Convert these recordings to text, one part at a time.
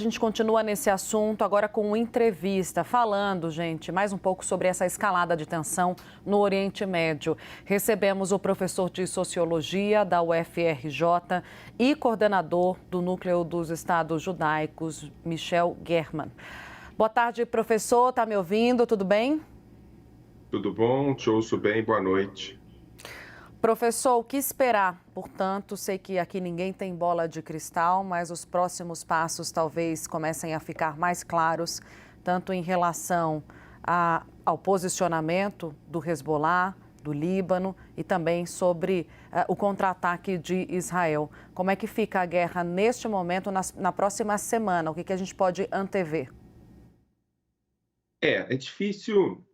A gente continua nesse assunto agora com uma entrevista, falando, gente, mais um pouco sobre essa escalada de tensão no Oriente Médio. Recebemos o professor de Sociologia da UFRJ e coordenador do Núcleo dos Estados Judaicos, Michel German. Boa tarde, professor. Está me ouvindo? Tudo bem? Tudo bom? Te ouço bem, boa noite. Professor, o que esperar? Portanto, sei que aqui ninguém tem bola de cristal, mas os próximos passos talvez comecem a ficar mais claros, tanto em relação ao posicionamento do Hezbollah, do Líbano e também sobre o contra-ataque de Israel. Como é que fica a guerra neste momento, na próxima semana? O que a gente pode antever? É difícil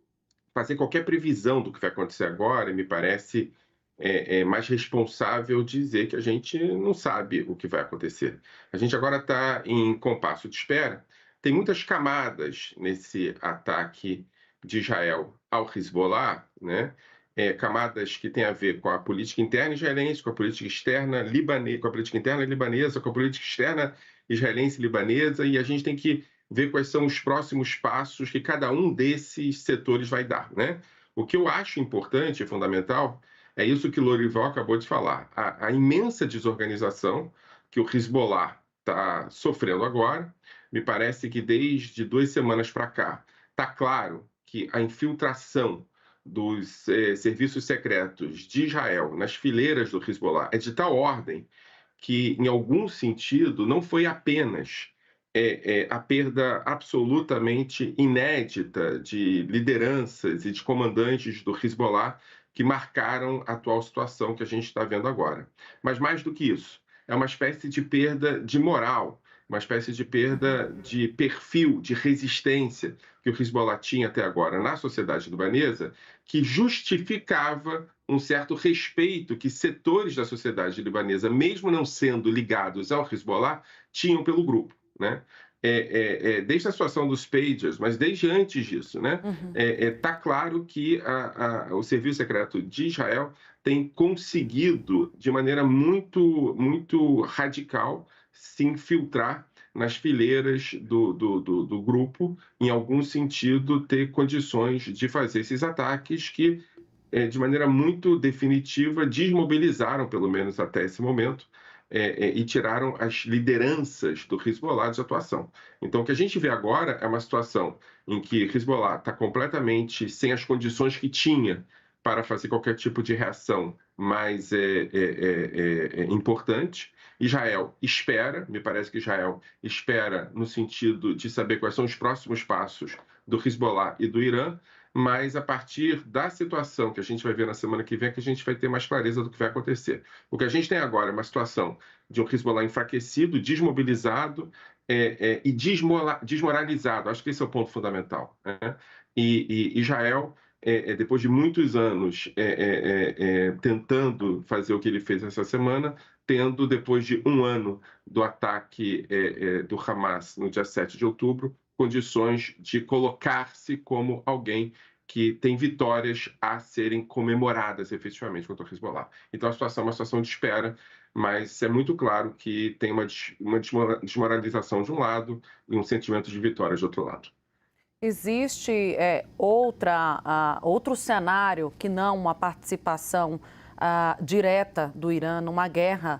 fazer qualquer previsão do que vai acontecer agora, e me parece mais responsável dizer que a gente não sabe o que vai acontecer. A gente agora está em compasso de espera. Tem muitas camadas nesse ataque de Israel ao Hezbollah, né? Camadas que têm a ver com a política interna israelense, com a política externa libanesa, com a política interna libanesa, com a política externa israelense e libanesa, e a gente tem que ver quais são os próximos passos que cada um desses setores vai dar, né? O que eu acho importante e fundamental é isso que o Lorival acabou de falar, a imensa desorganização que o Hezbollah está sofrendo agora. Me parece que desde 2 semanas para cá está claro que a infiltração dos serviços secretos de Israel nas fileiras do Hezbollah é de tal ordem que, em algum sentido, não foi apenas a perda absolutamente inédita de lideranças e de comandantes do Hezbollah que marcaram a atual situação que a gente está vendo agora. Mas mais do que isso, é uma espécie de perda de moral, uma espécie de perda de perfil, de resistência que o Hezbollah tinha até agora na sociedade libanesa, que justificava um certo respeito que setores da sociedade libanesa, mesmo não sendo ligados ao Hezbollah, tinham pelo grupo, né? Desde a situação dos pagers, mas desde antes disso, né? Uhum. Tá claro que o Serviço Secreto de Israel tem conseguido, de maneira muito radical, se infiltrar nas fileiras do grupo, em algum sentido, ter condições de fazer esses ataques que, de maneira muito definitiva, desmobilizaram, pelo menos até esse momento, e tiraram as lideranças do Hezbollah de atuação. Então, o que a gente vê agora é uma situação em que Hezbollah está completamente sem as condições que tinha para fazer qualquer tipo de reação mais importante. Israel espera, me parece que Israel espera no sentido de saber quais são os próximos passos do Hezbollah e do Irã, mas a partir da situação que a gente vai ver na semana que vem, é que a gente vai ter mais clareza do que vai acontecer. O que a gente tem agora é uma situação de um Hezbollah enfraquecido, desmobilizado e desmoralizado. Acho que esse é o ponto fundamental, né? E Israel, depois de muitos anos tentando fazer o que ele fez essa semana, tendo, depois de um ano do ataque do Hamas no dia 7 de outubro, condições de colocar-se como alguém que tem vitórias a serem comemoradas efetivamente contra o Hezbollah. Então a situação é uma situação de espera, mas é muito claro que tem uma desmoralização de um lado e um sentimento de vitória de outro lado. Existe outro cenário que não uma participação direta do Irã numa guerra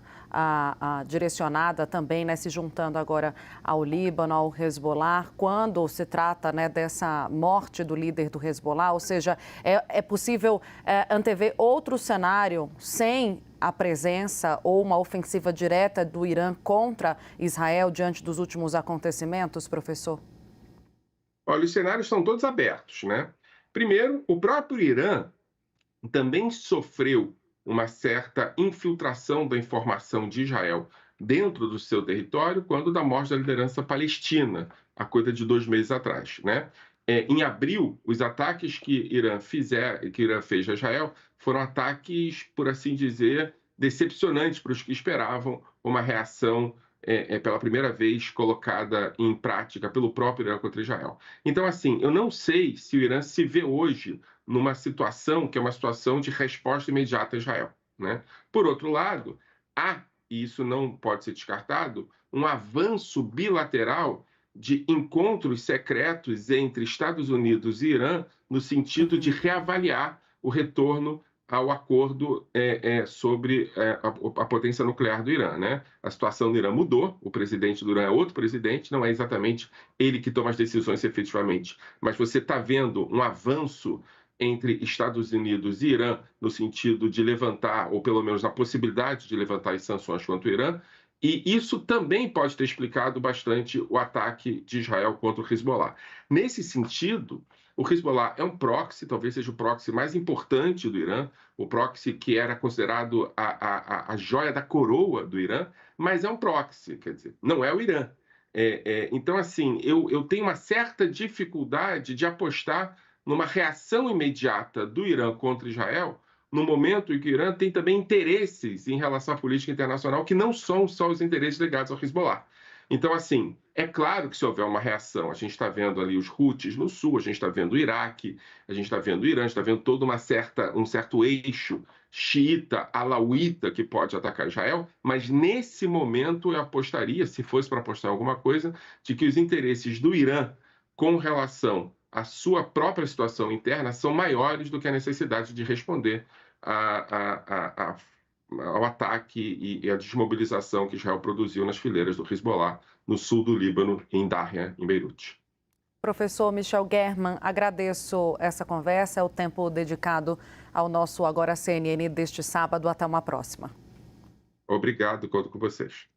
direcionada também, né, se juntando agora ao Líbano, ao Hezbollah, quando se trata, né, dessa morte do líder do Hezbollah? Ou seja, é possível antever outro cenário sem a presença ou uma ofensiva direta do Irã contra Israel diante dos últimos acontecimentos, professor? Olha, os cenários estão todos abertos, né? Primeiro, o próprio Irã também sofreu uma certa infiltração da informação de Israel dentro do seu território quando da morte da liderança palestina, há coisa de 2 meses atrás, né? Em abril, os ataques que Irã fez a Israel foram ataques, por assim dizer, decepcionantes para os que esperavam uma reação pela primeira vez colocada em prática pelo próprio Irã contra Israel. Então, assim, eu não sei se o Irã se vê hoje numa situação que é uma situação de resposta imediata a Israel, né? Por outro lado, há, e isso não pode ser descartado, um avanço bilateral de encontros secretos entre Estados Unidos e Irã, no sentido de reavaliar o retorno ao acordo sobre a potência nuclear do Irã, né? A situação no Irã mudou, o presidente do Irã é outro presidente, não é exatamente ele que toma as decisões efetivamente, mas você está vendo um avanço entre Estados Unidos e Irã no sentido de levantar, ou pelo menos na possibilidade de levantar as sanções contra o Irã, e isso também pode ter explicado bastante o ataque de Israel contra o Hezbollah. Nesse sentido, o Hezbollah é um proxy, talvez seja o proxy mais importante do Irã, o proxy que era considerado a joia da coroa do Irã, mas é um proxy, quer dizer, não é o Irã. Então, assim, eu tenho uma certa dificuldade de apostar numa reação imediata do Irã contra Israel, no momento em que o Irã tem também interesses em relação à política internacional que não são só os interesses ligados ao Hezbollah. Então, assim, é claro que se houver uma reação, a gente está vendo ali os Houthis no sul, a gente está vendo o Iraque, a gente está vendo o Irã, a gente está vendo todo um certo eixo xiita, alauíta que pode atacar Israel, mas nesse momento eu apostaria, se fosse para apostar em alguma coisa, de que os interesses do Irã com relação à sua própria situação interna são maiores do que a necessidade de responder ao ataque e à desmobilização que Israel produziu nas fileiras do Hezbollah, no sul do Líbano, em Darya, em Beirute. Professor Michel German, agradeço essa conversa, o tempo dedicado ao nosso Agora CNN deste sábado. Até uma próxima. Obrigado, conto com vocês.